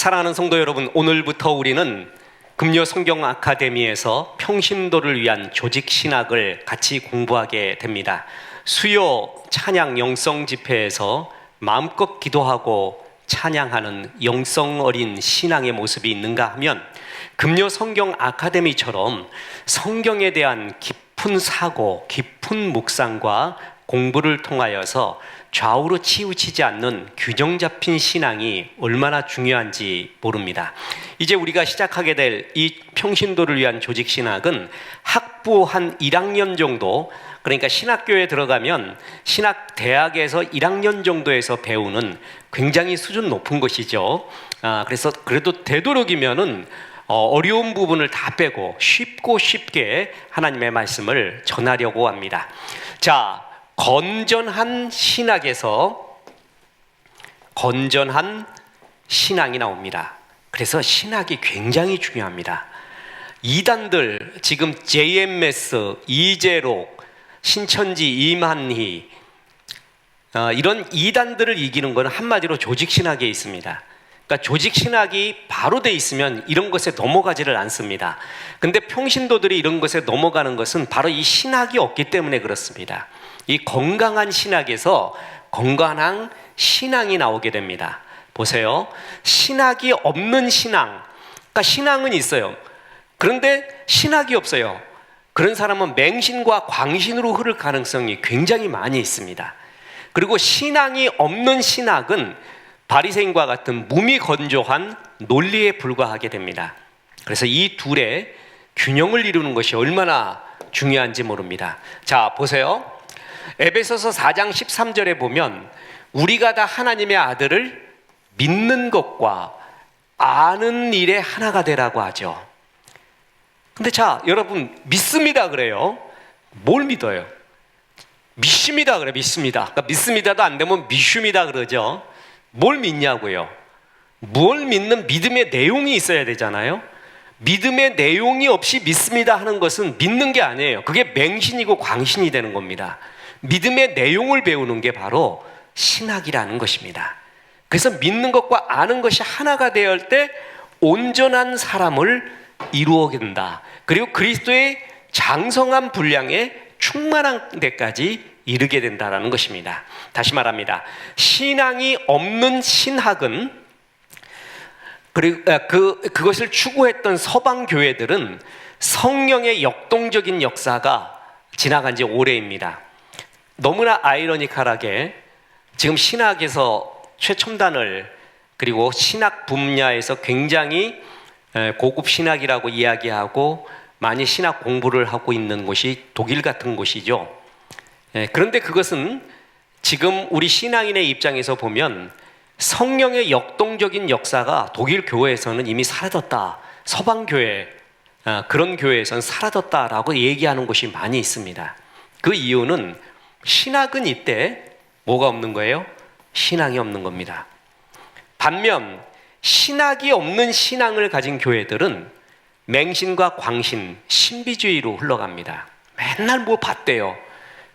사랑하는 성도 여러분, 오늘부터 우리는 금요 성경 아카데미에서 평신도를 위한 조직 신학을 같이 공부하게 됩니다. 수요 찬양 영성 집회에서 마음껏 기도하고 찬양하는 영성 어린 신앙의 모습이 있는가 하면, 금요 성경 아카데미처럼 성경에 대한 깊은 사고, 깊은 묵상과 공부를 통하여서 좌우로 치우치지 않는 균형 잡힌 신앙이 얼마나 중요한지 모릅니다. 이제 우리가 시작하게 될 이 평신도를 위한 조직 신학은 학부 한 1학년 정도, 그러니까 신학교에 들어가면 신학대학에서 1학년 정도에서 배우는 굉장히 수준 높은 것이죠. 그래서 그래도 되도록이면은 어려운 부분을 다 빼고 쉽게 하나님의 말씀을 전하려고 합니다. 자, 건전한 신학에서 건전한 신앙이 나옵니다. 그래서 신학이 굉장히 중요합니다. 이단들, 지금 JMS, 이재록, 신천지, 이만희, 이런 이단들을 이기는 것은 한마디로 조직신학에 있습니다. 그러니까 조직신학이 바로 돼 있으면 이런 것에 넘어가지를 않습니다. 근데 평신도들이 이런 것에 넘어가는 것은 바로 이 신학이 없기 때문에 그렇습니다. 이 건강한 신학에서 건강한 신앙이 나오게 됩니다. 보세요. 신학이 없는 신앙, 그러니까 신앙은 있어요. 그런데 신학이 없어요. 그런 사람은 맹신과 광신으로 흐를 가능성이 굉장히 많이 있습니다. 그리고 신앙이 없는 신학은 바리새인과 같은 무미건조한 논리에 불과하게 됩니다. 그래서 이 둘의 균형을 이루는 것이 얼마나 중요한지 모릅니다. 자, 보세요. 에베소서 4장 13절에 보면 우리가 다 하나님의 아들을 믿는 것과 아는 일에 하나가 되라고 하죠. 근데 자, 여러분, 믿습니다 그래요. 뭘 믿어요? 믿습니다 그래, 믿습니다. 그러니까 믿습니다도 안 되면 미슈미다 그러죠. 뭘 믿냐고요? 뭘 믿는 믿음의 내용이 있어야 되잖아요. 믿음의 내용이 없이 믿습니다 하는 것은 믿는 게 아니에요. 그게 맹신이고 광신이 되는 겁니다. 믿음의 내용을 배우는 게 바로 신학이라는 것입니다. 그래서 믿는 것과 아는 것이 하나가 되어야 때 온전한 사람을 이루어야 된다. 그리고 그리스도의 장성한 분량에 충만한 데까지 이르게 된다는 것입니다. 다시 말합니다. 신앙이 없는 신학은, 그리고 그것을 추구했던 서방 교회들은 성령의 역동적인 역사가 지나간 지 오래입니다. 너무나 아이러니컬하게 지금 신학에서 최첨단을, 그리고 신학 분야에서 굉장히 고급 신학이라고 이야기하고 많이 신학 공부를 하고 있는 곳이 독일 같은 곳이죠. 그런데 그것은 지금 우리 신앙인의 입장에서 보면 성령의 역동적인 역사가 독일 교회에서는 이미 사라졌다. 서방 교회, 그런 교회에서는 사라졌다라고 얘기하는 곳이 많이 있습니다. 그 이유는 신학은 이때 뭐가 없는 거예요? 신앙이 없는 겁니다. 반면 신학이 없는 신앙을 가진 교회들은 맹신과 광신, 신비주의로 흘러갑니다. 맨날 뭐 봤대요.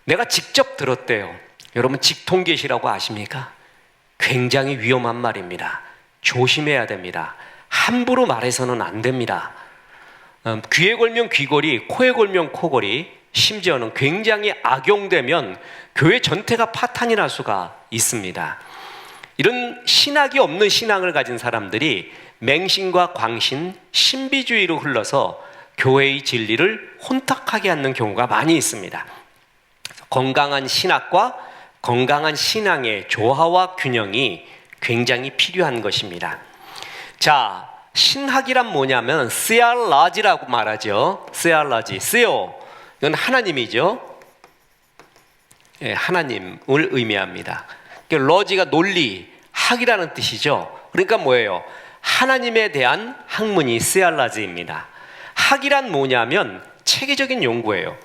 내가 직접 들었대요. 여러분, 직통계시라고 아십니까? 굉장히 위험한 말입니다. 조심해야 됩니다. 함부로 말해서는 안 됩니다. 귀에 걸면 귀걸이, 코에 걸면 코걸이, 심지어는 굉장히 악용되면 교회 전체가 파탄이 날 수가 있습니다. 이런 신학이 없는 신앙을 가진 사람들이 맹신과 광신, 신비주의로 흘러서 교회의 진리를 혼탁하게 하는 경우가 많이 있습니다. 건강한 신학과 건강한 신앙의 조화와 균형이 굉장히 필요한 것입니다. 자, 신학이란 뭐냐면 스야라지라고 말하죠. 스야라지, 스요, 이건 하나님이죠. 하나님을 의미합니다. 러지가 논리, 학이라는 뜻이죠. 그러니까 뭐예요? 하나님에 대한 학문이 스야라지입니다. 학이란 뭐냐면 체계적인 연구예요.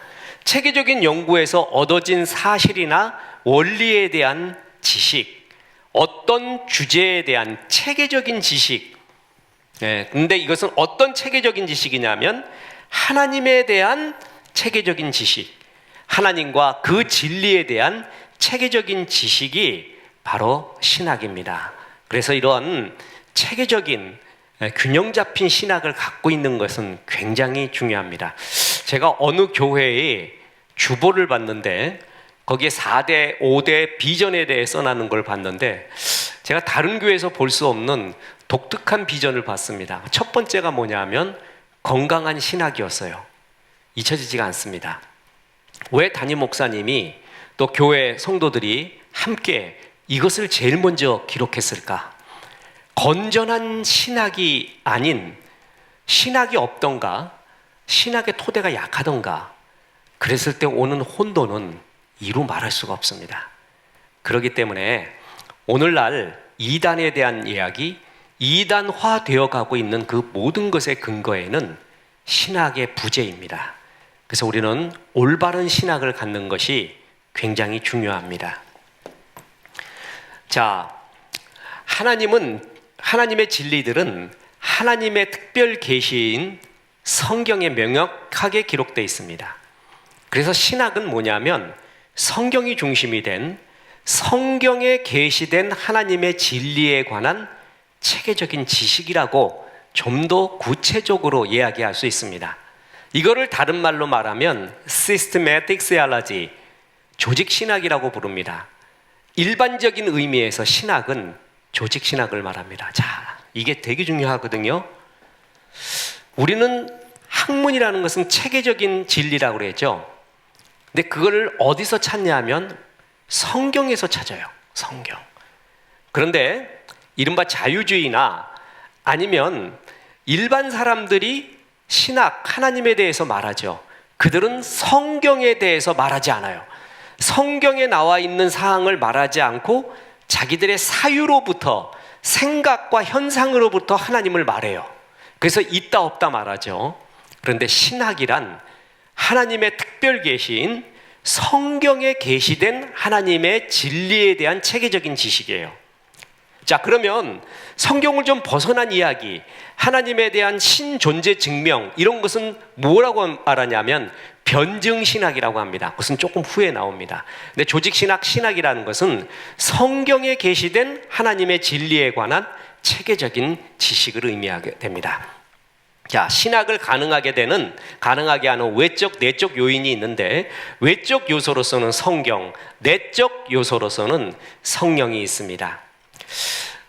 체계적인 연구에서 얻어진 사실이나 원리에 대한 지식, 어떤 주제에 대한 체계적인 지식. 근데 이것은 어떤 체계적인 지식이냐면 하나님에 대한 체계적인 지식, 하나님과 그 진리에 대한 체계적인 지식이 바로 신학입니다. 그래서 이런 체계적인 균형 잡힌 신학을 갖고 있는 것은 굉장히 중요합니다. 제가 어느 교회에 주보를 봤는데 거기에 4대, 5대 비전에 대해 써나는 걸 봤는데 제가 다른 교회에서 볼 수 없는 독특한 비전을 봤습니다. 첫 번째가 뭐냐면 건강한 신학이었어요. 잊혀지지가 않습니다. 왜 담임 목사님이 또 교회 성도들이 함께 이것을 제일 먼저 기록했을까? 건전한 신학이 아닌 신학이 없던가 신학의 토대가 약하던가 그랬을 때 오는 혼돈은 이루 말할 수가 없습니다. 그렇기 때문에 오늘날 이단에 대한 이야기, 이단화되어 가고 있는 그 모든 것의 근거에는 신학의 부재입니다. 그래서 우리는 올바른 신학을 갖는 것이 굉장히 중요합니다. 자, 하나님의 진리들은 하나님의 특별 계시인 성경에 명확하게 기록되어 있습니다. 그래서 신학은 뭐냐면 성경이 중심이 된 성경에 계시된 하나님의 진리에 관한 체계적인 지식이라고 좀 더 구체적으로 이야기할 수 있습니다. 이거를 다른 말로 말하면 Systematic Theology, 조직신학이라고 부릅니다. 일반적인 의미에서 신학은 조직신학을 말합니다. 자, 이게 되게 중요하거든요. 우리는 학문이라는 것은 체계적인 진리라고 그랬죠. 근데 그걸 어디서 찾냐 하면 성경에서 찾아요. 성경. 그런데 이른바 자유주의나 아니면 일반 사람들이 신학, 하나님에 대해서 말하죠. 그들은 성경에 대해서 말하지 않아요. 성경에 나와 있는 사항을 말하지 않고 자기들의 사유로부터 생각과 현상으로부터 하나님을 말해요. 그래서 있다 없다 말하죠. 그런데 신학이란 하나님의 특별 계시인 성경에 계시된 하나님의 진리에 대한 체계적인 지식이에요. 자, 그러면 성경을 좀 벗어난 이야기, 하나님에 대한 신존재 증명, 이런 것은 뭐라고 말하냐면 변증신학이라고 합니다. 그것은 조금 후에 나옵니다. 근데 조직신학, 신학이라는 것은 성경에 계시된 하나님의 진리에 관한 체계적인 지식을 의미하게 됩니다. 자, 신학을 가능하게 하는 외적, 내적 요인이 있는데 외적 요소로서는 성경, 내적 요소로서는 성령이 있습니다.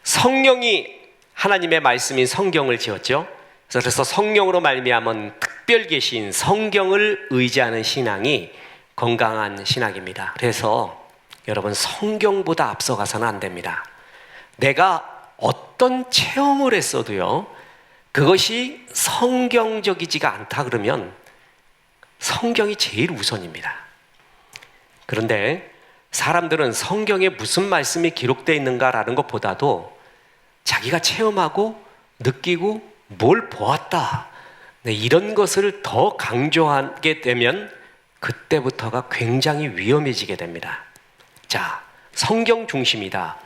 성령이 하나님의 말씀인 성경을 지었죠. 그래서 성령으로 말미암은 특별 계신 성경을 의지하는 신앙이 건강한 신학입니다. 그래서 여러분, 성경보다 앞서가서는 안 됩니다. 내가 어떤 체험을 했어도요, 그것이 성경적이지가 않다 그러면 성경이 제일 우선입니다. 그런데 사람들은 성경에 무슨 말씀이 기록되어 있는가라는 것보다도 자기가 체험하고 느끼고 뭘 보았다, 이런 것을 더 강조하게 되면 그때부터가 굉장히 위험해지게 됩니다. 자, 성경 중심이다.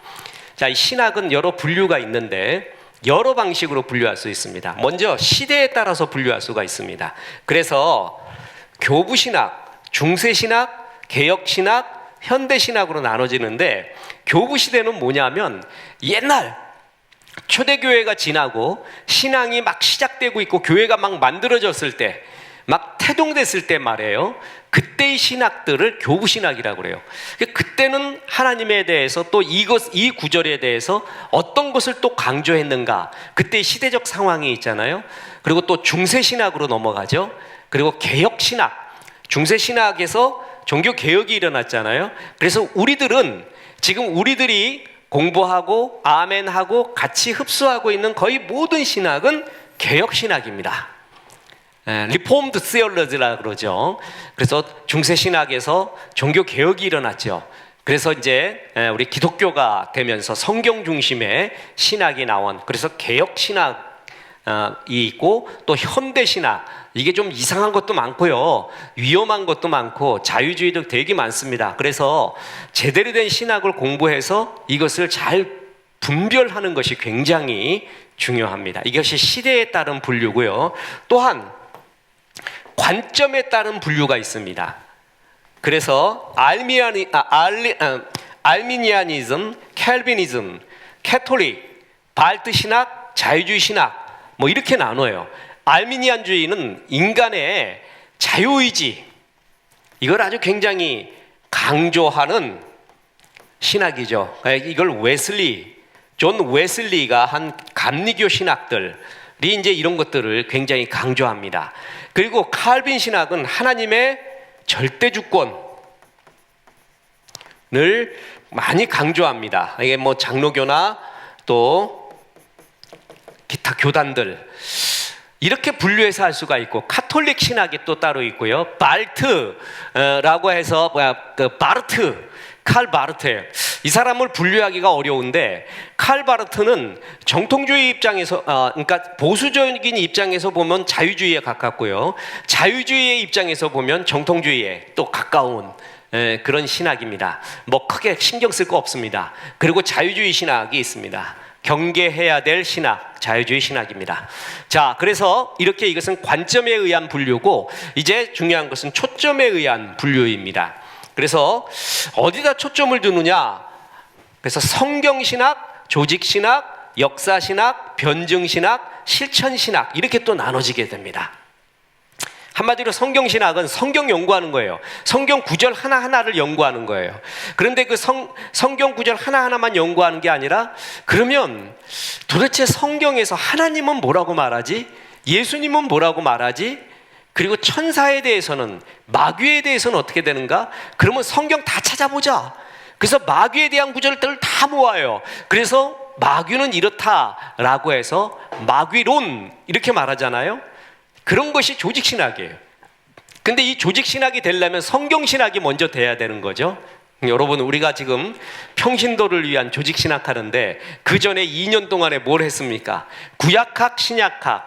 자, 이 신학은 여러 분류가 있는데 여러 방식으로 분류할 수 있습니다. 먼저 시대에 따라서 분류할 수가 있습니다. 그래서 교부신학, 중세신학, 개혁신학, 현대신학으로 나눠지는데 교부시대는 뭐냐면 옛날 초대교회가 지나고 신앙이 막 시작되고 있고 교회가 막 만들어졌을 때, 막 태동됐을 때 말이에요. 그때의 신학들을 교부신학이라고 그래요. 그때는 하나님에 대해서 또 이 구절에 대해서 어떤 것을 또 강조했는가, 그때의 시대적 상황이 있잖아요. 그리고 또 중세신학으로 넘어가죠. 그리고 개혁신학, 중세신학에서 종교개혁이 일어났잖아요. 그래서 우리들이 공부하고 아멘하고 같이 흡수하고 있는 거의 모든 신학은 개혁신학입니다. 리폼드 시올러지라고 그러죠. 그래서 중세신학에서 종교개혁이 일어났죠. 그래서 이제 우리 기독교가 되면서 성경 중심의 신학이 나온, 그래서 개혁신학이 있고 또 현대신학, 이게 좀 이상한 것도 많고요, 위험한 것도 많고 자유주의도 되게 많습니다. 그래서 제대로 된 신학을 공부해서 이것을 잘 분별하는 것이 굉장히 중요합니다. 이것이 시대에 따른 분류고요. 또한 관점에 따른 분류가 있습니다. 그래서 알미니아니즘, 캘비니즘, 캐톨릭, 발트 신학, 자유주의 신학 뭐 이렇게 나눠요. 알미니안주의는 인간의 자유의지, 이걸 아주 굉장히 강조하는 신학이죠. 이걸 존 웨슬리가 한 감리교 신학들이 이제 이런 것들을 굉장히 강조합니다. 그리고 칼빈 신학은 하나님의 절대 주권을 많이 강조합니다. 이게 뭐 장로교나 또 기타 교단들 이렇게 분류해서 할 수가 있고, 카톨릭 신학이 또 따로 있고요. 발트라고 해서 칼 바르트예요. 이 사람을 분류하기가 어려운데, 칼 바르트는 정통주의 입장에서 그러니까 보수적인 입장에서 보면 자유주의에 가깝고요, 자유주의의 입장에서 보면 정통주의에 또 가까운 그런 신학입니다. 뭐 크게 신경 쓸 거 없습니다. 그리고 자유주의 신학이 있습니다. 경계해야 될 신학, 자유주의 신학입니다. 자, 그래서 이렇게 이것은 관점에 의한 분류고, 이제 중요한 것은 초점에 의한 분류입니다. 그래서 어디다 초점을 두느냐? 그래서 성경신학, 조직신학, 역사신학, 변증신학, 실천신학 이렇게 또 나눠지게 됩니다. 한마디로 성경신학은 성경 연구하는 거예요. 성경 구절 하나하나를 연구하는 거예요. 그런데 그 성경 구절 하나하나만 연구하는 게 아니라, 그러면 도대체 성경에서 하나님은 뭐라고 말하지? 예수님은 뭐라고 말하지? 그리고 천사에 대해서는, 마귀에 대해서는 어떻게 되는가? 그러면 성경 다 찾아보자. 그래서 마귀에 대한 구절들을 다 모아요. 그래서 마귀는 이렇다라고 해서 마귀론 이렇게 말하잖아요. 그런 것이 조직신학이에요. 근데 이 조직신학이 되려면 성경신학이 먼저 돼야 되는 거죠. 여러분, 우리가 지금 평신도를 위한 조직신학 하는데, 그 전에 2년 동안에 뭘 했습니까? 구약학, 신약학,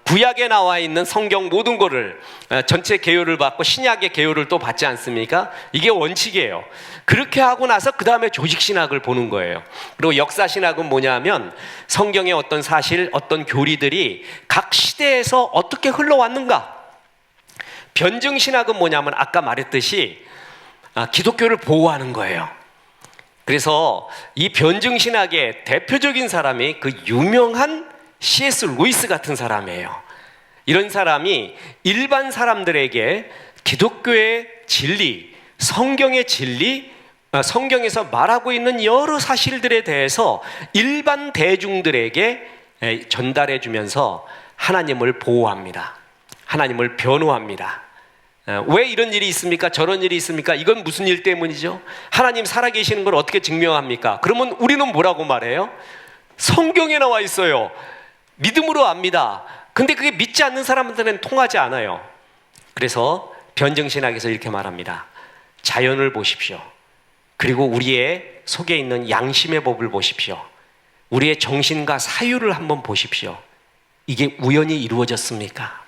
구약에 나와 있는 성경 모든 거를 전체 개요를 받고 신약의 개요를 또 받지 않습니까? 이게 원칙이에요. 그렇게 하고 나서 그 다음에 조직신학을 보는 거예요. 그리고 역사신학은 뭐냐면, 성경의 어떤 사실, 어떤 교리들이 각 시대에서 어떻게 흘러왔는가. 변증신학은 뭐냐면 아까 말했듯이 기독교를 보호하는 거예요. 그래서 이 변증신학의 대표적인 사람이 그 유명한 C.S. 루이스 같은 사람이에요. 이런 사람이 일반 사람들에게 기독교의 진리, 성경의 진리, 성경에서 말하고 있는 여러 사실들에 대해서 일반 대중들에게 전달해 주면서 하나님을 보호합니다. 하나님을 변호합니다. 왜 이런 일이 있습니까? 저런 일이 있습니까? 이건 무슨 일 때문이죠? 하나님 살아계시는 걸 어떻게 증명합니까? 그러면 우리는 뭐라고 말해요? 성경에 나와 있어요. 믿음으로 압니다. 근데 그게 믿지 않는 사람들은 통하지 않아요. 그래서 변증신학에서 이렇게 말합니다. 자연을 보십시오. 그리고 우리의 속에 있는 양심의 법을 보십시오. 우리의 정신과 사유를 한번 보십시오. 이게 우연히 이루어졌습니까?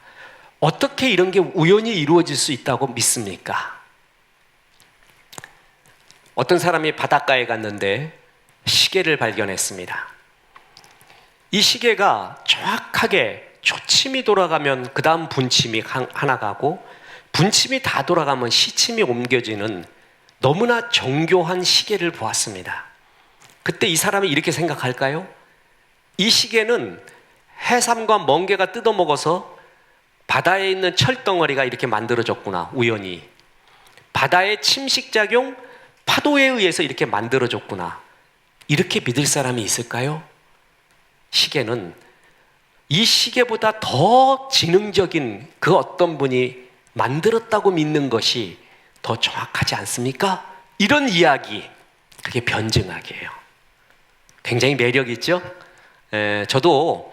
어떻게 이런 게 우연히 이루어질 수 있다고 믿습니까? 어떤 사람이 바닷가에 갔는데 시계를 발견했습니다. 이 시계가 정확하게 초침이 돌아가면 그 다음 분침이 하나 가고, 분침이 다 돌아가면 시침이 옮겨지는 너무나 정교한 시계를 보았습니다. 그때 이 사람이 이렇게 생각할까요? 이 시계는 해삼과 멍게가 뜯어먹어서 바다에 있는 철덩어리가 이렇게 만들어졌구나, 우연히. 바다의 침식작용, 파도에 의해서 이렇게 만들어졌구나, 이렇게 믿을 사람이 있을까요? 시계는 이 시계보다 더 지능적인 그 어떤 분이 만들었다고 믿는 것이 더 정확하지 않습니까? 이런 이야기, 그게 변증학이에요. 굉장히 매력 있죠? 저도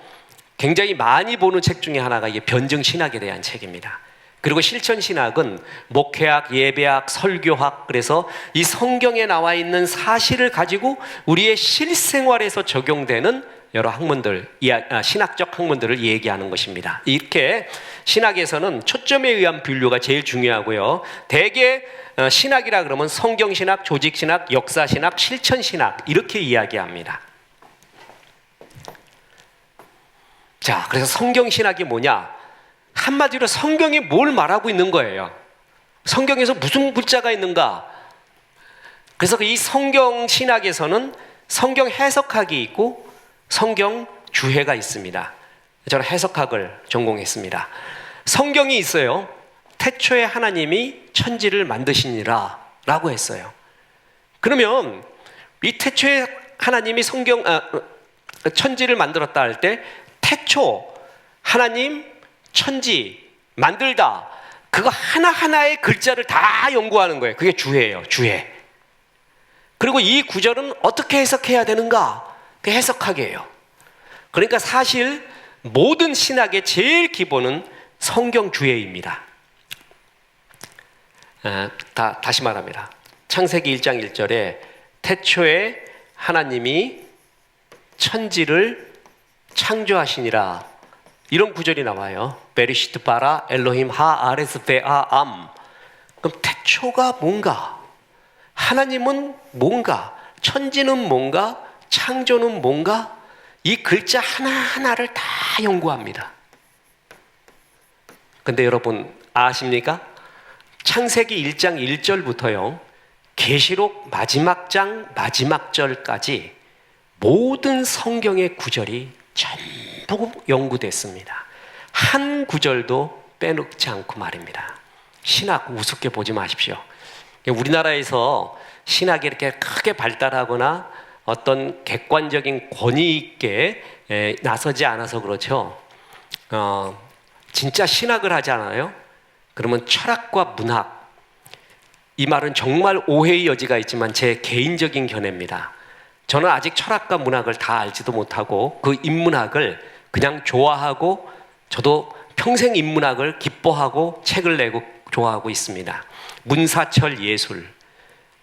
굉장히 많이 보는 책 중에 하나가 이게 변증신학에 대한 책입니다. 그리고 실천신학은 목회학, 예배학, 설교학, 그래서 이 성경에 나와 있는 사실을 가지고 우리의 실생활에서 적용되는 여러 학문들, 신학적 학문들을 얘기하는 것입니다. 이렇게 신학에서는 초점에 의한 분류가 제일 중요하고요. 대개 신학이라 그러면 성경신학, 조직신학, 역사신학, 실천신학 이렇게 이야기합니다. 자, 그래서 성경신학이 뭐냐? 한마디로 성경이 뭘 말하고 있는 거예요. 성경에서 무슨 글자가 있는가? 그래서 이 성경신학에서는 성경 해석학이 있고 성경 주해가 있습니다. 저는 해석학을 전공했습니다. 성경이 있어요. 태초에 하나님이 천지를 만드시니라 라고 했어요. 그러면 이 태초에 하나님이 천지를 만들었다 할 때 태초 하나님 천지 만들다, 그거 하나하나의 글자를 다 연구하는 거예요. 그게 주해예요. 주해. 그리고 이 구절은 어떻게 해석해야 되는가? 그 해석학이에요. 그러니까 사실 모든 신학의 제일 기본은 성경 주해입니다. 다시 말합니다. 창세기 1장 1절에 태초에 하나님이 천지를 창조하시니라, 이런 구절이 나와요. 베리시트 바라 엘로힘 하 아레스 베아 암. 그럼 태초가 뭔가? 하나님은 뭔가? 천지는 뭔가? 창조는 뭔가? 이 글자 하나하나를 다 연구합니다. 근데 여러분 아십니까? 창세기 1장 1절부터요 계시록 마지막 장 마지막 절까지 모든 성경의 구절이 전부 연구됐습니다. 한 구절도 빼놓지 않고 말입니다. 신학 우습게 보지 마십시오. 우리나라에서 신학이 이렇게 크게 발달하거나 어떤 객관적인 권위 있게 나서지 않아서 그렇죠. 진짜 신학을 하지 않아요? 그러면 철학과 문학, 이 말은 정말 오해의 여지가 있지만 제 개인적인 견해입니다. 저는 아직 철학과 문학을 다 알지도 못하고 그 인문학을 그냥 좋아하고, 저도 평생 인문학을 기뻐하고 책을 내고 좋아하고 있습니다. 문사철 예술,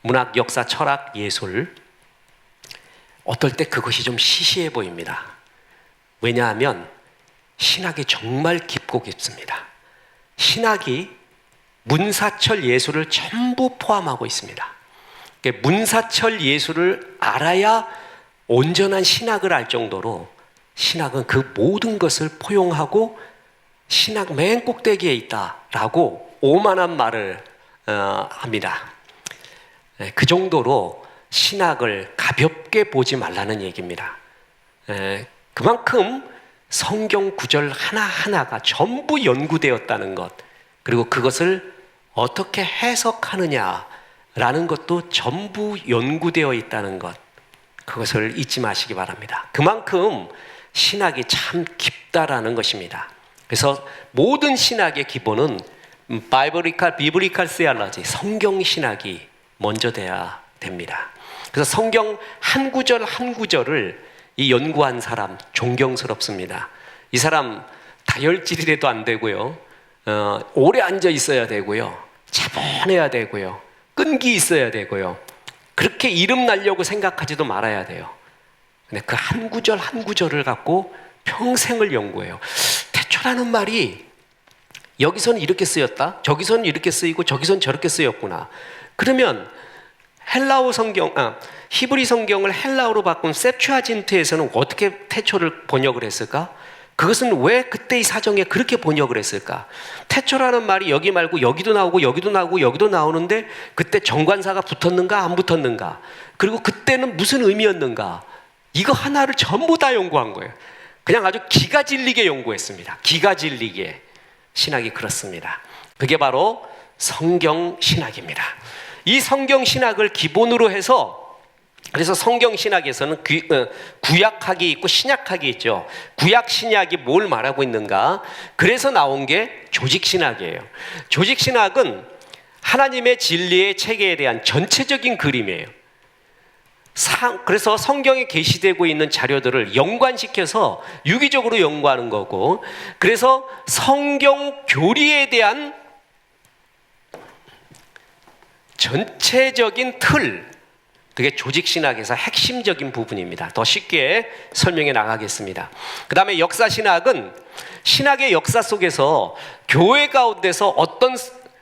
문학, 역사, 철학, 예술, 어떨 때 그것이 좀 시시해 보입니다. 왜냐하면 신학이 정말 깊고 깊습니다. 신학이 문사철 예술을 전부 포함하고 있습니다. 문사철 예술을 알아야 온전한 신학을 알 정도로 신학은 그 모든 것을 포용하고 신학 맨 꼭대기에 있다라고 오만한 말을 합니다. 그 정도로 신학을 가볍게 보지 말라는 얘기입니다. 그만큼 성경 구절 하나하나가 전부 연구되었다는 것, 그리고 그것을 어떻게 해석하느냐라는 것도 전부 연구되어 있다는 것, 그것을 잊지 마시기 바랍니다. 그만큼 신학이 참 깊다라는 것입니다. 그래서 모든 신학의 기본은 비블리칼 세알러지, 성경 신학이 먼저 돼야 됩니다. 그래서 성경 한 구절 한 구절을 이 연구한 사람 존경스럽습니다. 이 사람 다혈질이라도 안 되고요, 오래 앉아 있어야 되고요, 차분해야 되고요, 끈기 있어야 되고요, 그렇게 이름 날려고 생각하지도 말아야 돼요. 근데 그 한 구절 한 구절을 갖고 평생을 연구해요. 태초라는 말이 여기서는 이렇게 쓰였다, 저기서는 이렇게 쓰이고 저기서는 저렇게 쓰였구나. 그러면 헬라어 성경, 히브리 성경을 헬라어로 바꾼 셉추아진트에서는 어떻게 태초를 번역을 했을까? 그것은 왜 그때의 사정에 그렇게 번역을 했을까? 태초라는 말이 여기 말고 여기도 나오고 여기도 나오고 여기도 나오는데 그때 정관사가 붙었는가 안 붙었는가? 그리고 그때는 무슨 의미였는가? 이거 하나를 전부 다 연구한 거예요. 그냥 아주 기가 질리게 연구했습니다. 기가 질리게. 신학이 그렇습니다. 그게 바로 성경 신학입니다. 이 성경 신학을 기본으로 해서, 그래서 성경 신학에서는 구약학이 있고 신약학이 있죠. 구약 신약이 뭘 말하고 있는가? 그래서 나온 게 조직 신학이에요. 조직 신학은 하나님의 진리의 체계에 대한 전체적인 그림이에요. 그래서 성경에 게시되고 있는 자료들을 연관시켜서 유기적으로 연구하는 거고, 그래서 성경 교리에 대한 전체적인 틀, 그게 조직신학에서 핵심적인 부분입니다. 더 쉽게 설명해 나가겠습니다. 그 다음에 역사신학은 신학의 역사 속에서 교회 가운데서 어떤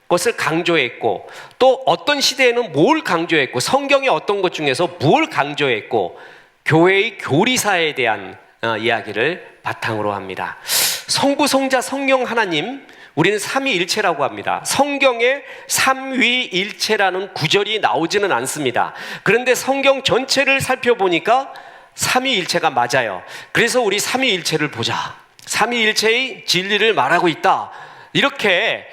것을 강조했고, 또 어떤 시대에는 뭘 강조했고, 성경의 어떤 것 중에서 뭘 강조했고, 교회의 교리사에 대한 이야기를 바탕으로 합니다. 성부, 성자, 성령 하나님, 우리는 삼위일체라고 합니다. 성경에 삼위일체라는 구절이 나오지는 않습니다. 그런데 성경 전체를 살펴보니까 삼위일체가 맞아요. 그래서 우리 삼위일체를 보자. 삼위일체의 진리를 말하고 있다. 이렇게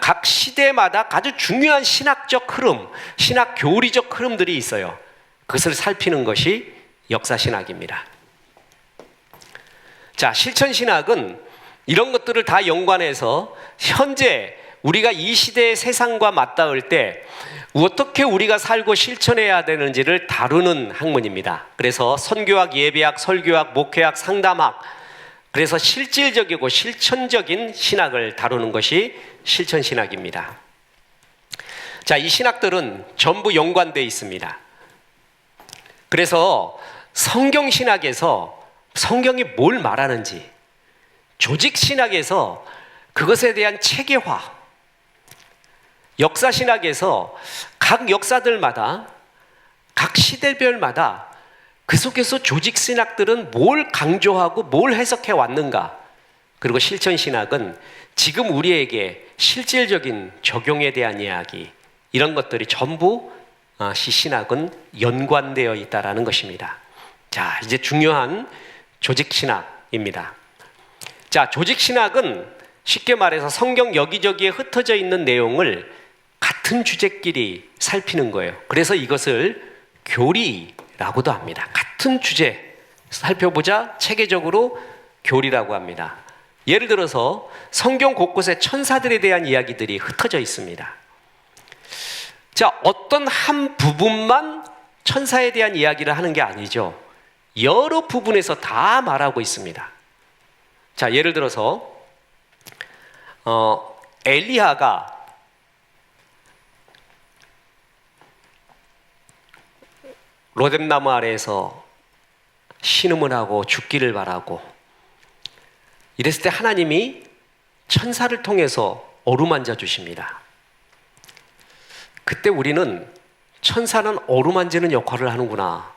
각 시대마다 아주 중요한 신학적 흐름, 신학 교리적 흐름들이 있어요. 그것을 살피는 것이 역사신학입니다. 자, 실천신학은 이런 것들을 다 연관해서 현재 우리가 이 시대의 세상과 맞닿을 때 어떻게 우리가 살고 실천해야 되는지를 다루는 학문입니다. 그래서 선교학, 예배학, 설교학, 목회학, 상담학, 그래서 실질적이고 실천적인 신학을 다루는 것이 실천신학입니다. 자, 이 신학들은 전부 연관되어 있습니다. 그래서 성경신학에서 성경이 뭘 말하는지, 조직신학에서 그것에 대한 체계화, 역사신학에서 각 역사들마다 각 시대별마다 그 속에서 조직신학들은 뭘 강조하고 뭘 해석해 왔는가, 그리고 실천신학은 지금 우리에게 실질적인 적용에 대한 이야기, 이런 것들이 전부 신학은 연관되어 있다는 것입니다. 자, 이제 중요한 조직신학입니다. 자, 조직신학은 쉽게 말해서 성경 여기저기에 흩어져 있는 내용을 같은 주제끼리 살피는 거예요. 그래서 이것을 교리라고도 합니다. 같은 주제 살펴보자 체계적으로 교리라고 합니다. 예를 들어서 성경 곳곳에 천사들에 대한 이야기들이 흩어져 있습니다. 자, 어떤 한 부분만 천사에 대한 이야기를 하는 게 아니죠. 여러 부분에서 다 말하고 있습니다. 자, 예를 들어서 엘리야가 로뎀나무 아래에서 신음을 하고 죽기를 바라고 이랬을 때 하나님이 천사를 통해서 어루만져 주십니다. 그때 우리는 천사는 어루만지는 역할을 하는구나,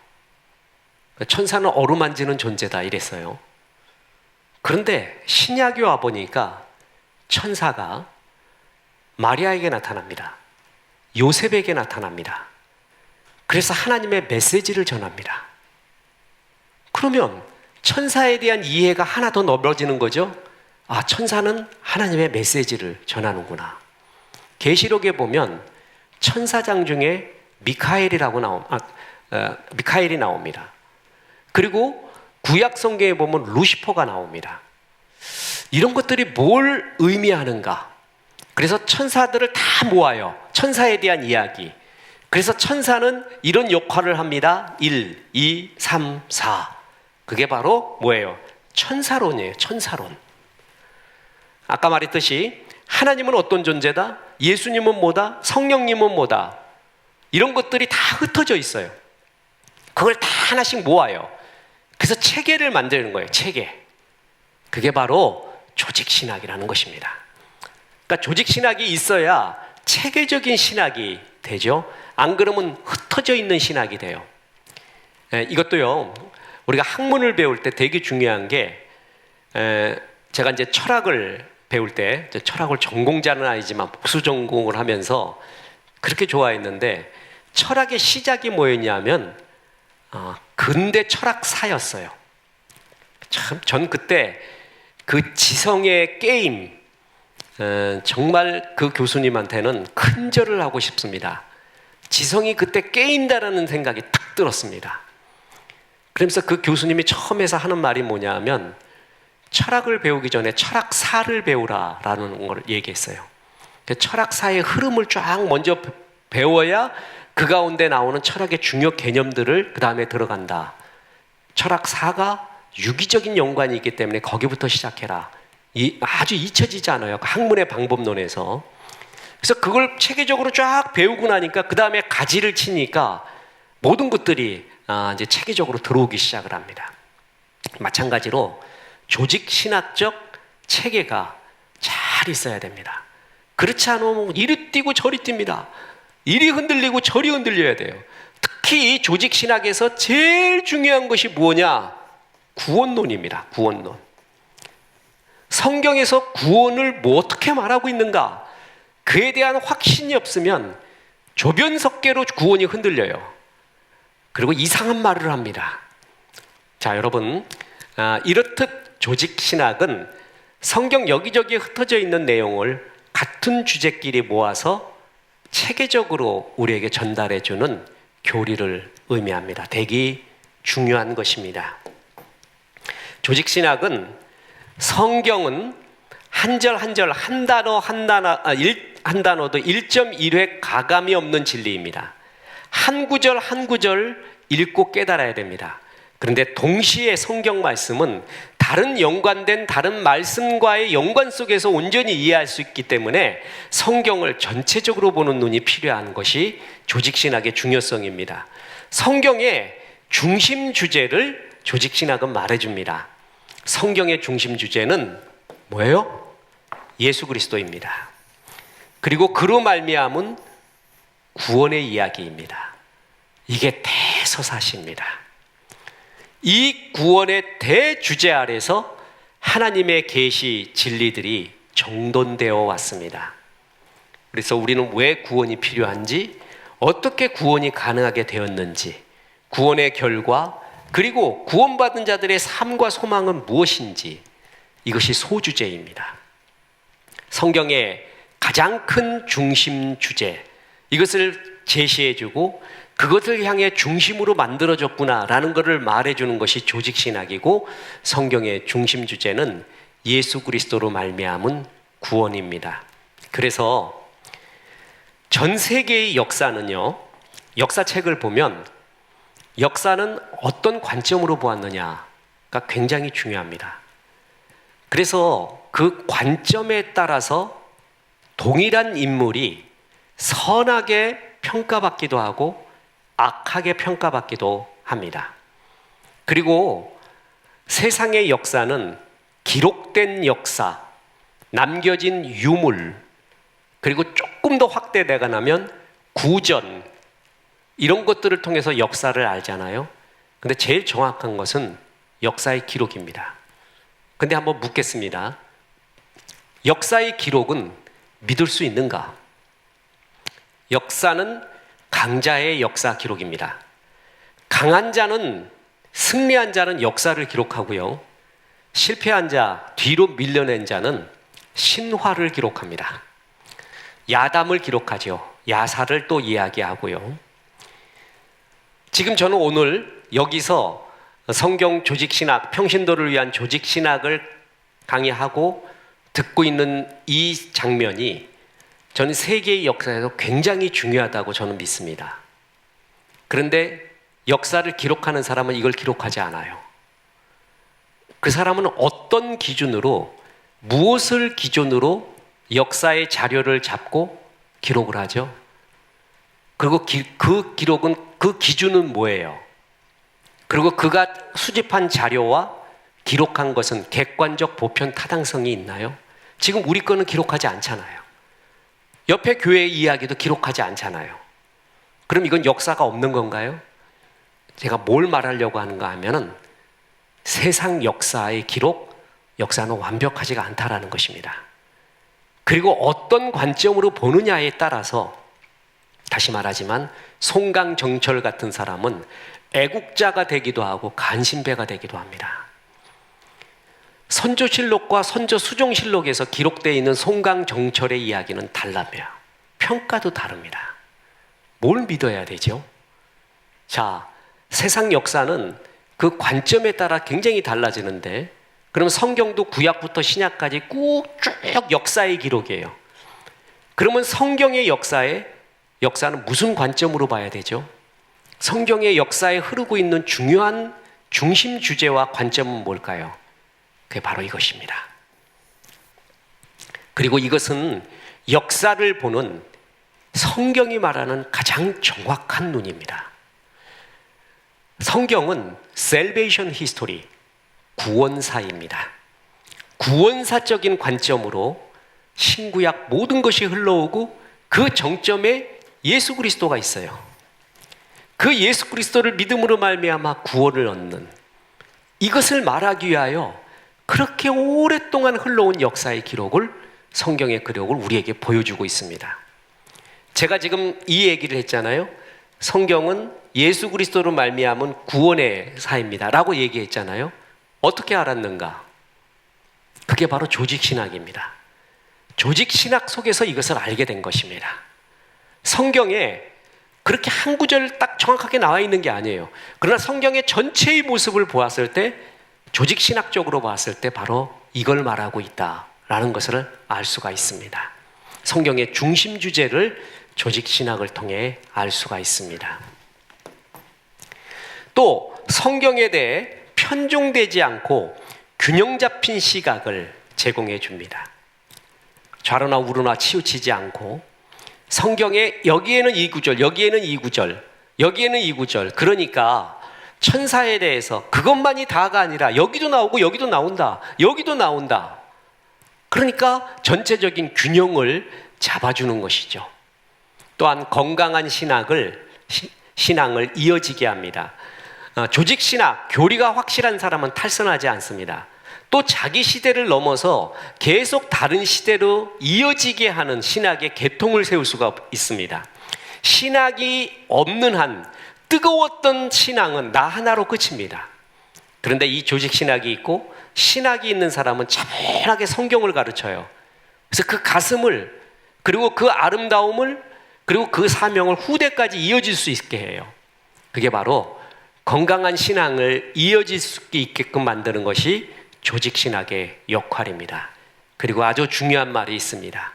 천사는 어루만지는 존재다 이랬어요. 그런데 신약에 와 보니까 천사가 마리아에게 나타납니다. 요셉에게 나타납니다. 그래서 하나님의 메시지를 전합니다. 그러면 천사에 대한 이해가 하나 더 넓어지는 거죠. 아, 천사는 하나님의 메시지를 전하는구나. 계시록에 보면 천사장 중에 미카엘이 나옵니다. 그리고 구약 성경에 보면 루시퍼가 나옵니다. 이런 것들이 뭘 의미하는가? 그래서 천사들을 다 모아요. 천사에 대한 이야기. 그래서 천사는 이런 역할을 합니다. 1, 2, 3, 4. 그게 바로 뭐예요? 천사론이에요. 천사론. 아까 말했듯이 하나님은 어떤 존재다? 예수님은 뭐다? 성령님은 뭐다? 이런 것들이 다 흩어져 있어요. 그걸 다 하나씩 모아요. 그래서 체계를 만드는 거예요. 체계. 그게 바로 조직신학이라는 것입니다. 그러니까 조직신학이 있어야 체계적인 신학이 되죠. 안 그러면 흩어져 있는 신학이 돼요. 이것도요, 우리가 학문을 배울 때 되게 중요한 게, 제가 이제 철학을 배울 때, 철학을 전공자는 아니지만 복수 전공을 하면서 그렇게 좋아했는데, 철학의 시작이 뭐였냐면 근대 철학사였어요. 참, 전 그때 그 지성의 게임, 정말 그 교수님한테는 큰절을 하고 싶습니다. 지성이 그때 게임다라는 생각이 딱 들었습니다. 그러면서 그 교수님이 처음에서 하는 말이 뭐냐면, 철학을 배우기 전에 철학사를 배우라라는 걸 얘기했어요. 철학사의 흐름을 쫙 먼저 배워야 그 가운데 나오는 철학의 중요 개념들을 그 다음에 들어간다. 철학사가 유기적인 연관이 있기 때문에 거기부터 시작해라. 아주 잊혀지지 않아요. 학문의 방법론에서. 그래서 그걸 체계적으로 쫙 배우고 나니까 그 다음에 가지를 치니까 모든 것들이 이제 체계적으로 들어오기 시작을 합니다. 마찬가지로 조직 신학적 체계가 잘 있어야 됩니다. 그렇지 않으면 이리 뛰고 저리 뜁니다. 이리 흔들리고 저리 흔들려야 돼요. 특히 이 조직 신학에서 제일 중요한 것이 뭐냐? 구원론입니다. 구원론. 성경에서 구원을 뭐 어떻게 말하고 있는가? 그에 대한 확신이 없으면 조변석계로 구원이 흔들려요. 그리고 이상한 말을 합니다. 자, 여러분, 이렇듯 조직신학은 성경 여기저기에 흩어져 있는 내용을 같은 주제끼리 모아서 체계적으로 우리에게 전달해주는 교리를 의미합니다. 되게 중요한 것입니다. 조직신학은 성경은 한 절 한 절, 한 단어 한 단어도 1.1획 가감이 없는 진리입니다. 한 구절 한 구절 읽고 깨달아야 됩니다. 그런데 동시에 성경 말씀은 다른 연관된 다른 말씀과의 연관 속에서 온전히 이해할 수 있기 때문에 성경을 전체적으로 보는 눈이 필요한 것이 조직신학의 중요성입니다. 성경의 중심 주제를 조직신학은 말해줍니다. 성경의 중심 주제는 뭐예요? 예수 그리스도입니다. 그리고 그로 말미암은 구원의 이야기입니다. 이게 대서사시입니다. 이 구원의 대주제 아래서 하나님의 계시 진리들이 정돈되어 왔습니다. 그래서 우리는 왜 구원이 필요한지, 어떻게 구원이 가능하게 되었는지, 구원의 결과, 그리고 구원받은 자들의 삶과 소망은 무엇인지, 이것이 소주제입니다. 성경의 가장 큰 중심 주제, 이것을 제시해주고 그것을 향해 중심으로 만들어졌구나라는 것을 말해주는 것이 조직신학이고, 성경의 중심 주제는 예수 그리스도로 말미암은 구원입니다. 그래서 전 세계의 역사는요, 역사책을 보면 역사는 어떤 관점으로 보았느냐가 굉장히 중요합니다. 그래서 그 관점에 따라서 동일한 인물이 선하게 평가받기도 하고 악하게 평가받기도 합니다. 그리고 세상의 역사는 기록된 역사, 남겨진 유물, 그리고 조금 더 확대되가 나면 구전, 이런 것들을 통해서 역사를 알잖아요. 근데 제일 정확한 것은 역사의 기록입니다. 근데 한번 묻겠습니다. 역사의 기록은 믿을 수 있는가? 역사는 강자의 역사 기록입니다. 강한 자는, 승리한 자는 역사를 기록하고요, 실패한 자, 뒤로 밀려낸 자는 신화를 기록합니다. 야담을 기록하죠. 야사를 또 이야기하고요. 지금 저는 오늘 여기서 성경 조직신학, 평신도를 위한 조직신학을 강의하고 듣고 있는 이 장면이 저는 세계의 역사에서 굉장히 중요하다고 저는 믿습니다. 그런데 역사를 기록하는 사람은 이걸 기록하지 않아요. 그 사람은 어떤 기준으로, 무엇을 기준으로 역사의 자료를 잡고 기록을 하죠? 그리고 그 기록은, 그 기준은 뭐예요? 그리고 그가 수집한 자료와 기록한 것은 객관적 보편 타당성이 있나요? 지금 우리 거는 기록하지 않잖아요. 옆에 교회의 이야기도 기록하지 않잖아요. 그럼 이건 역사가 없는 건가요? 제가 뭘 말하려고 하는가 하면은 세상 역사의 기록, 역사는 완벽하지가 않다라는 것입니다. 그리고 어떤 관점으로 보느냐에 따라서, 다시 말하지만 송강정철 같은 사람은 애국자가 되기도 하고 간신배가 되기도 합니다. 선조실록과 선조수종실록에서 기록되어 있는 송강정철의 이야기는 달라요. 평가도 다릅니다. 뭘 믿어야 되죠? 자, 세상 역사는 그 관점에 따라 굉장히 달라지는데, 그럼 성경도 구약부터 신약까지 쭉 역사의 기록이에요. 그러면 성경의 역사는 무슨 관점으로 봐야 되죠? 성경의 역사에 흐르고 있는 중요한 중심 주제와 관점은 뭘까요? 그게 바로 이것입니다. 그리고 이것은 역사를 보는 성경이 말하는 가장 정확한 눈입니다. 성경은 Salvation History, 구원사입니다. 구원사적인 관점으로 신구약 모든 것이 흘러오고 그 정점에 예수 그리스도가 있어요. 그 예수 그리스도를 믿음으로 말미암아 구원을 얻는, 이것을 말하기 위하여 그렇게 오랫동안 흘러온 역사의 기록을, 성경의 기록을 우리에게 보여주고 있습니다. 제가 지금 이 얘기를 했잖아요. 성경은 예수 그리스도로 말미암은 구원의 사입니다라고 얘기했잖아요. 어떻게 알았는가? 그게 바로 조직신학입니다. 조직신학 속에서 이것을 알게 된 것입니다. 성경에 그렇게 한 구절 딱 정확하게 나와 있는 게 아니에요. 그러나 성경의 전체의 모습을 보았을 때, 조직신학적으로 봤을 때 바로 이걸 말하고 있다라는 것을 알 수가 있습니다. 성경의 중심 주제를 조직신학을 통해 알 수가 있습니다. 또 성경에 대해 편중되지 않고 균형 잡힌 시각을 제공해 줍니다. 좌로나 우로나 치우치지 않고 성경에 여기에는 이 구절, 여기에는 이 구절, 여기에는 이 구절, 그러니까 천사에 대해서 그것만이 다가 아니라 여기도 나오고 여기도 나온다, 여기도 나온다. 그러니까 전체적인 균형을 잡아주는 것이죠. 또한 건강한 신앙을 이어지게 합니다. 조직신학, 교리가 확실한 사람은 탈선하지 않습니다. 또 자기 시대를 넘어서 계속 다른 시대로 이어지게 하는 신학의 계통을 세울 수가 있습니다. 신학이 없는 한 뜨거웠던 신앙은 나 하나로 끝입니다. 그런데 이 조직신학이 있고 신학이 있는 사람은 차분하게 성경을 가르쳐요. 그래서 그 가슴을, 그리고 그 아름다움을, 그리고 그 사명을 후대까지 이어질 수 있게 해요. 그게 바로 건강한 신앙을 이어질 수 있게끔 만드는 것이 조직신학의 역할입니다. 그리고 아주 중요한 말이 있습니다.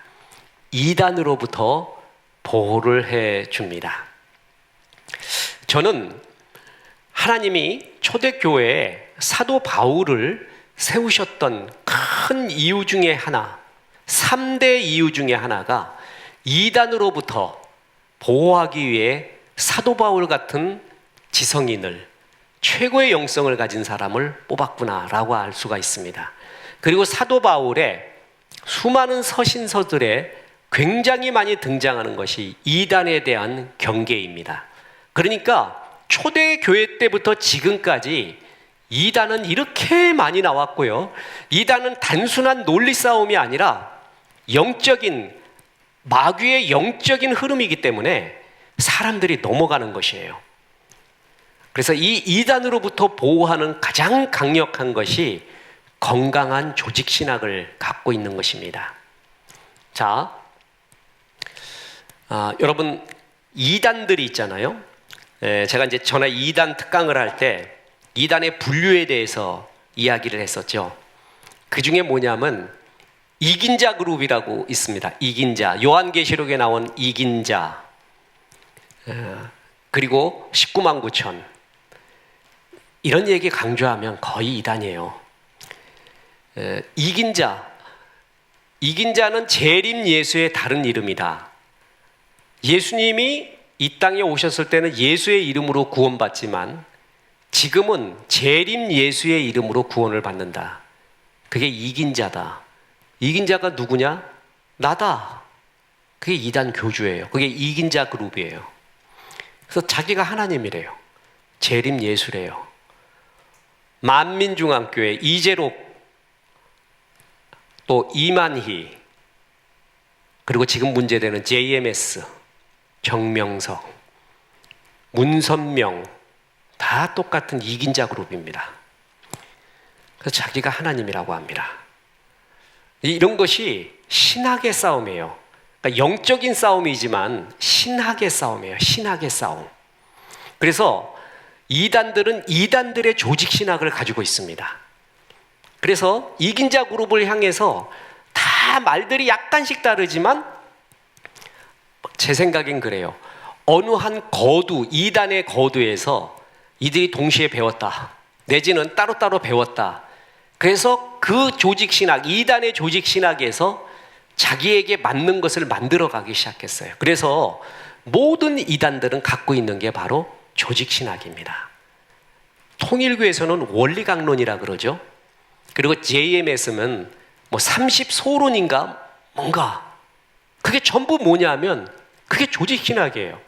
이단으로부터 보호를 해줍니다. 저는 하나님이 초대교회에 사도 바울을 세우셨던 큰 이유 중에 하나, 3대 이유 중에 하나가 이단으로부터 보호하기 위해 사도 바울 같은 지성인을, 최고의 영성을 가진 사람을 뽑았구나라고 알 수가 있습니다. 그리고 사도 바울의 수많은 서신서들에 굉장히 많이 등장하는 것이 이단에 대한 경계입니다. 그러니까 초대교회 때부터 지금까지 이단은 이렇게 많이 나왔고요. 이단은 단순한 논리 싸움이 아니라 영적인, 마귀의 영적인 흐름이기 때문에 사람들이 넘어가는 것이에요. 그래서 이 이단으로부터 보호하는 가장 강력한 것이 건강한 조직신학을 갖고 있는 것입니다. 자, 여러분 이단들이 있잖아요. 제가 이제 전에 이단 특강을 할 때 이단의 분류에 대해서 이야기를 했었죠. 그 중에 뭐냐면 이긴 자 그룹이라고 있습니다. 이긴 자, 요한계시록에 나온 이긴 자, 그리고 19만 9천, 이런 얘기 강조하면 거의 이단이에요. 이긴 자는 재림 예수의 다른 이름이다. 예수님이 이 땅에 오셨을 때는 예수의 이름으로 구원받지만 지금은 재림 예수의 이름으로 구원을 받는다. 그게 이긴 자다. 이긴 자가 누구냐? 나다. 그게 이단 교주예요. 그게 이긴 자 그룹이에요. 그래서 자기가 하나님이래요. 재림 예수래요. 만민중앙교회 이재록, 또 이만희, 그리고 지금 문제되는 JMS, 정명석, 문선명, 다 똑같은 이긴 자 그룹입니다. 그래서 자기가 하나님이라고 합니다. 이런 것이 신학의 싸움이에요. 그러니까 영적인 싸움이지만 신학의 싸움이에요. 신학의 싸움. 그래서 이단들은 이단들의 조직신학을 가지고 있습니다. 그래서 이긴 자 그룹을 향해서 다 말들이 약간씩 다르지만 제 생각엔 그래요. 어느 한 거두, 이단의 거두에서 이들이 동시에 배웠다. 내지는 따로따로 배웠다. 그래서 그 조직신학, 이단의 조직신학에서 자기에게 맞는 것을 만들어가기 시작했어요. 그래서 모든 이단들은 갖고 있는 게 바로 조직신학입니다. 통일교에서는 원리강론이라 그러죠. 그리고 JMS는 뭐 30소론인가 뭔가, 그게 전부 뭐냐면 그게 조직신학이에요.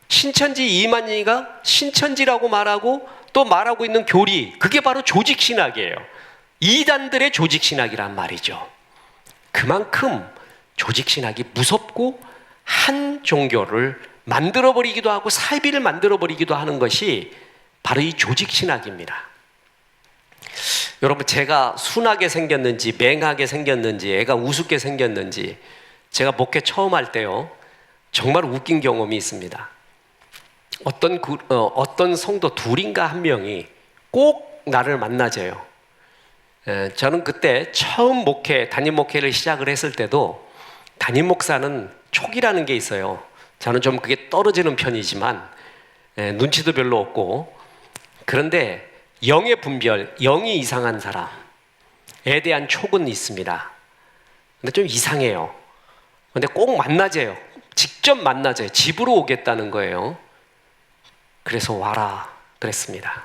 신천지 이만희가 신천지라고 말하고 또 말하고 있는 교리, 그게 바로 조직신학이에요. 이단들의 조직신학이란 말이죠. 그만큼 조직신학이 무섭고 한 종교를 만들어버리기도 하고 사이비를 만들어버리기도 하는 것이 바로 이 조직신학입니다. 여러분, 제가 순하게 생겼는지 맹하게 생겼는지 애가 우습게 생겼는지 제가 목회 처음 할 때요, 정말 웃긴 경험이 있습니다. 어떤 성도 둘인가 한 명이 꼭 나를 만나줘요. 저는 그때 처음 담임 목회를 시작을 했을 때도 담임 목사는 촉이라는 게 있어요. 저는 좀 그게 떨어지는 편이지만 눈치도 별로 없고, 그런데 영의 분별, 영이 이상한 사람에 대한 촉은 있습니다. 근데 좀 이상해요. 근데 꼭 만나줘요. 직접 만나줘요. 집으로 오겠다는 거예요. 그래서 와라 그랬습니다.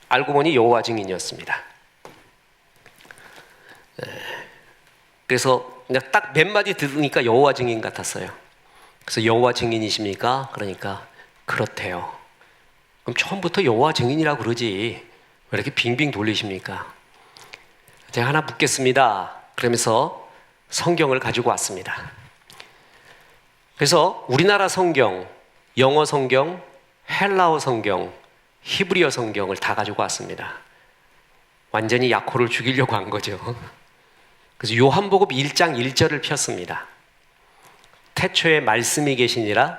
알고 보니 여호와 증인이었습니다. 그래서 그냥 딱 몇 마디 들으니까 여호와 증인 같았어요. 그래서 여호와 증인이십니까? 그러니까 그렇대요. 그럼 처음부터 여호와 증인이라고 그러지 왜 이렇게 빙빙 돌리십니까? 제가 하나 묻겠습니다. 그러면서 성경을 가지고 왔습니다. 그래서 우리나라 성경, 영어 성경, 헬라어 성경, 히브리어 성경을 다 가지고 왔습니다. 완전히 야코를 죽이려고 한 거죠. 그래서 요한복음 1장 1절을 폈습니다. 태초에 말씀이 계시니라,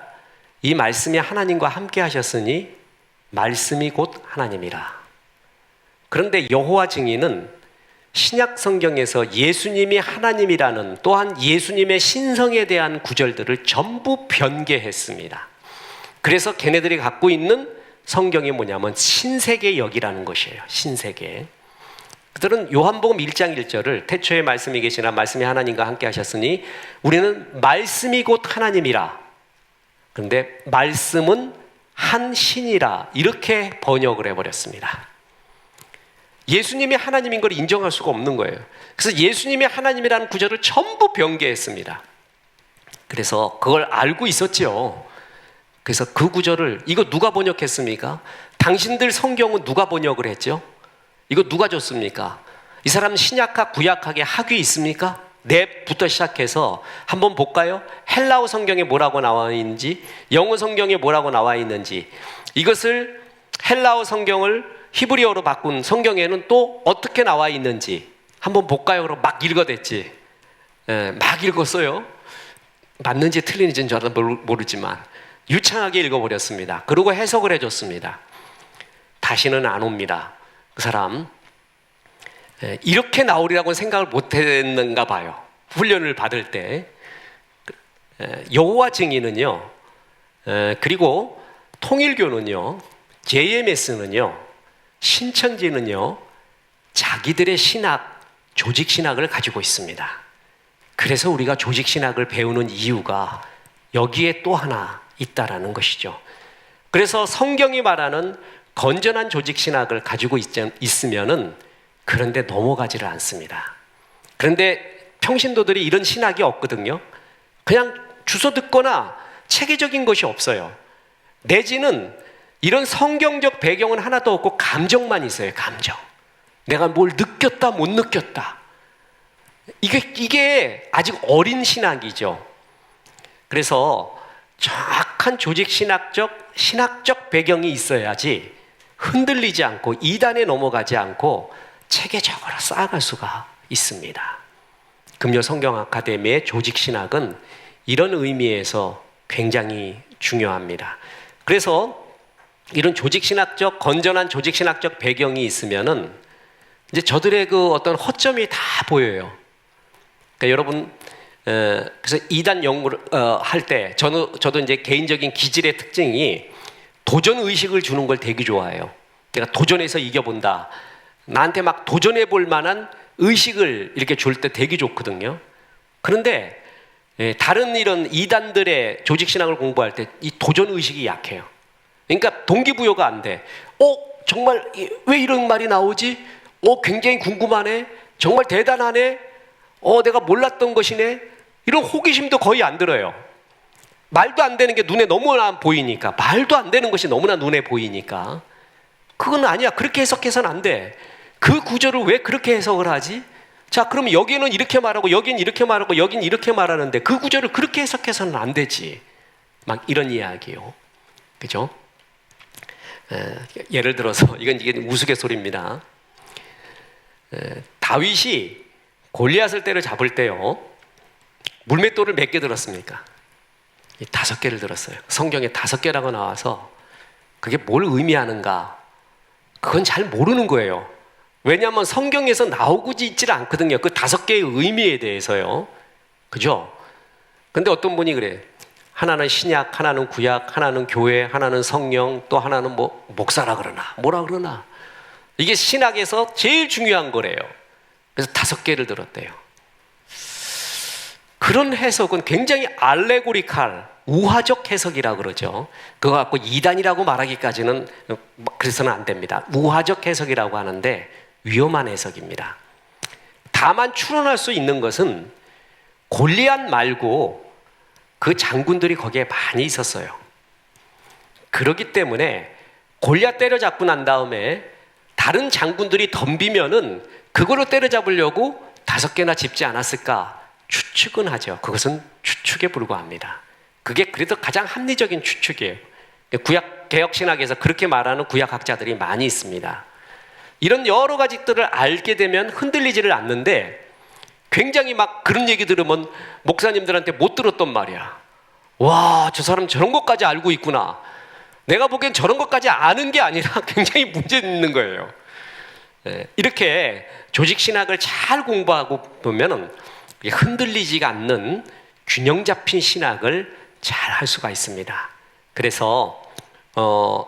이 말씀이 하나님과 함께 하셨으니 말씀이 곧 하나님이라. 그런데 여호와 증인은 신약 성경에서 예수님이 하나님이라는, 또한 예수님의 신성에 대한 구절들을 전부 변개했습니다. 그래서 걔네들이 갖고 있는 성경이 뭐냐면 신세계역이라는 것이에요. 신세계. 그들은 요한복음 1장 1절을 태초에 말씀이 계시나 말씀이 하나님과 함께 하셨으니 우리는 말씀이 곧 하나님이라. 그런데 말씀은 한 신이라 이렇게 번역을 해버렸습니다. 예수님이 하나님인 걸 인정할 수가 없는 거예요. 그래서 예수님이 하나님이라는 구절을 전부 변개했습니다. 그래서 그걸 알고 있었죠. 그래서 그 구절을, 이거 누가 번역했습니까? 당신들 성경은 누가 번역을 했죠? 이거 누가 줬습니까? 이 사람 신약학, 구약학에 학위 있습니까? 랩부터 시작해서 한번 볼까요? 헬라어 성경에 뭐라고 나와 있는지, 영어 성경에 뭐라고 나와 있는지, 이것을 헬라어 성경을 히브리어로 바꾼 성경에는 또 어떻게 나와 있는지 한번 볼까요? 그럼 막 읽어댔지. 막 읽었어요. 맞는지 틀리는지는 저는 모르지만 유창하게 읽어버렸습니다. 그리고 해석을 해줬습니다. 다시는 안 옵니다. 그 사람 이렇게 나오리라고 생각을 못했는가 봐요. 훈련을 받을 때. 여호와 증인은요, 그리고 통일교는요, JMS는요, 신천지는요, 자기들의 신학, 조직신학을 가지고 있습니다. 그래서 우리가 조직신학을 배우는 이유가 여기에 또 하나 있다라는 것이죠. 그래서 성경이 말하는 건전한 조직신학을 가지고 있으면은 그런데 넘어가지를 않습니다. 그런데 평신도들이 이런 신학이 없거든요. 그냥 주워 듣거나 체계적인 것이 없어요. 내지는 이런 성경적 배경은 하나도 없고 감정만 있어요. 감정. 내가 뭘 느꼈다 못 느꼈다. 이게 아직 어린 신학이죠. 그래서 정확한 신학적 배경이 있어야지 흔들리지 않고 이단에 넘어가지 않고 체계적으로 쌓아갈 수가 있습니다. 금요 성경 아카데미의 조직신학은 이런 의미에서 굉장히 중요합니다. 그래서 이런 건전한 조직신학적 배경이 있으면은 이제 저들의 그 어떤 허점이 다 보여요. 그러니까 여러분, 그래서 이단 연구를 할 때 저도 이제 개인적인 기질의 특징이 도전 의식을 주는 걸 되게 좋아해요. 내가 도전해서 이겨본다. 나한테 막 도전해 볼 만한 의식을 이렇게 줄 때 되게 좋거든요. 그런데 다른 이런 이단들의 조직신학을 공부할 때 이 도전 의식이 약해요. 그러니까 동기부여가 안 돼. 정말 왜 이런 말이 나오지? 굉장히 궁금하네. 정말 대단하네. 내가 몰랐던 것이네. 이런 호기심도 거의 안 들어요. 말도 안 되는 게 눈에 너무나 보이니까. 말도 안 되는 것이 너무나 눈에 보이니까. 그건 아니야. 그렇게 해석해서는 안 돼. 그 구절을 왜 그렇게 해석을 하지? 자, 그럼 여기는 이렇게 말하고 여긴 이렇게 말하고 여긴 이렇게 말하는데 그 구절을 그렇게 해석해서는 안 되지. 막 이런 이야기요. 그죠? 예를 들어서 이게 우스갯소리입니다. 다윗이 골리앗을 때려잡을 때요, 물맷돌을 몇 개 들었습니까? 5개를 들었어요. 성경에 5개라고 나와서 그게 뭘 의미하는가, 그건 잘 모르는 거예요. 왜냐하면 성경에서 나오고 있질 않거든요. 그 5개의 의미에 대해서요. 그죠? 근데 어떤 분이 그래, 하나는 신약, 하나는 구약, 하나는 교회, 하나는 성령, 또 하나는 뭐 목사라 그러나 뭐라 그러나, 이게 신학에서 제일 중요한 거래요. 그래서 5개를 들었대요. 그런 해석은 굉장히 알레고리칼, 우화적 해석이라고 그러죠. 그거 갖고 이단이라고 말하기까지는 그래서는 안 됩니다. 우화적 해석이라고 하는데 위험한 해석입니다. 다만 추론할 수 있는 것은 골리앗 말고 그 장군들이 거기에 많이 있었어요. 그렇기 때문에 골리앗 때려잡고 난 다음에 다른 장군들이 덤비면은 그걸로 때려잡으려고 5개나 집지 않았을까 추측은 하죠. 그것은 추측에 불과합니다. 그게 그래도 가장 합리적인 추측이에요. 구약 개혁신학에서 그렇게 말하는 구약학자들이 많이 있습니다. 이런 여러 가지들을 알게 되면 흔들리지를 않는데, 굉장히 막 그런 얘기 들으면 목사님들한테 못 들었단 말이야. 와, 저 사람 저런 것까지 알고 있구나. 내가 보기엔 저런 것까지 아는 게 아니라 굉장히 문제 있는 거예요. 이렇게 조직신학을 잘 공부하고 보면은 흔들리지가 않는 균형 잡힌 신학을 잘 할 수가 있습니다. 그래서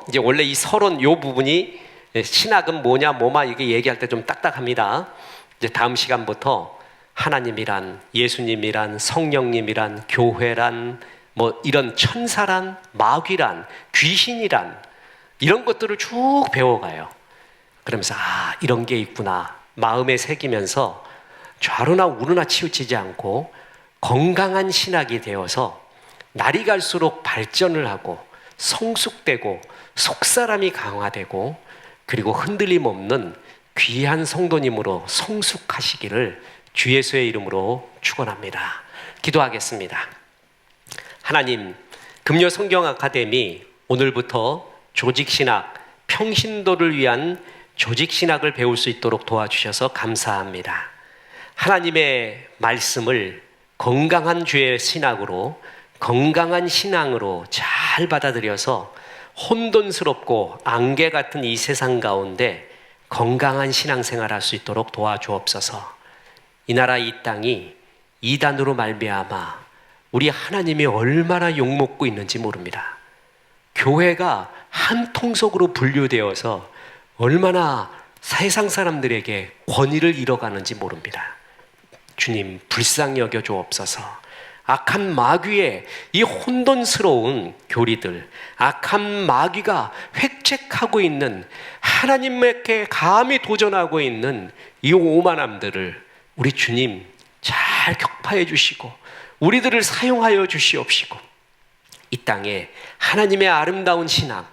이제 원래 이 서론 요 부분이 신학은 뭐냐 뭐마 이게 얘기할 때 좀 딱딱합니다. 이제 다음 시간부터 하나님이란, 예수님이란, 성령님이란, 교회란, 뭐 이런 천사란, 마귀란, 귀신이란, 이런 것들을 쭉 배워가요. 그러면서 이런 게 있구나 마음에 새기면서 좌로나 우로나 치우치지 않고 건강한 신학이 되어서 날이 갈수록 발전을 하고 성숙되고 속사람이 강화되고, 그리고 흔들림 없는 귀한 성도님으로 성숙하시기를 주 예수의 이름으로 축원합니다. 기도하겠습니다. 하나님, 금요 성경 아카데미 오늘부터 조직신학, 평신도를 위한 조직신학을 배울 수 있도록 도와주셔서 감사합니다. 하나님의 말씀을 건강한 주의 신학으로, 건강한 신앙으로 잘 받아들여서 혼돈스럽고 안개 같은 이 세상 가운데 건강한 신앙생활 할 수 있도록 도와주옵소서. 이 나라 이 땅이 이단으로 말미암아 우리 하나님이 얼마나 욕먹고 있는지 모릅니다. 교회가 한 통속으로 분류되어서 얼마나 세상 사람들에게 권위를 잃어가는지 모릅니다. 주님, 불쌍히 여겨 주옵소서. 악한 마귀의 이 혼돈스러운 교리들, 악한 마귀가 획책하고 있는, 하나님께 감히 도전하고 있는 이 오만함들을 우리 주님 잘 격파해 주시고 우리들을 사용하여 주시옵시고, 이 땅에 하나님의 아름다운 신앙,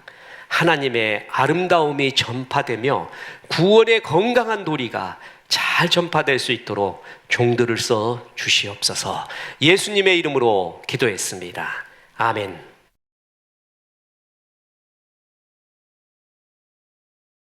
하나님의 아름다움이 전파되며 구원의 건강한 도리가 잘 전파될 수 있도록 종들을 써 주시옵소서. 예수님의 이름으로 기도했습니다. 아멘.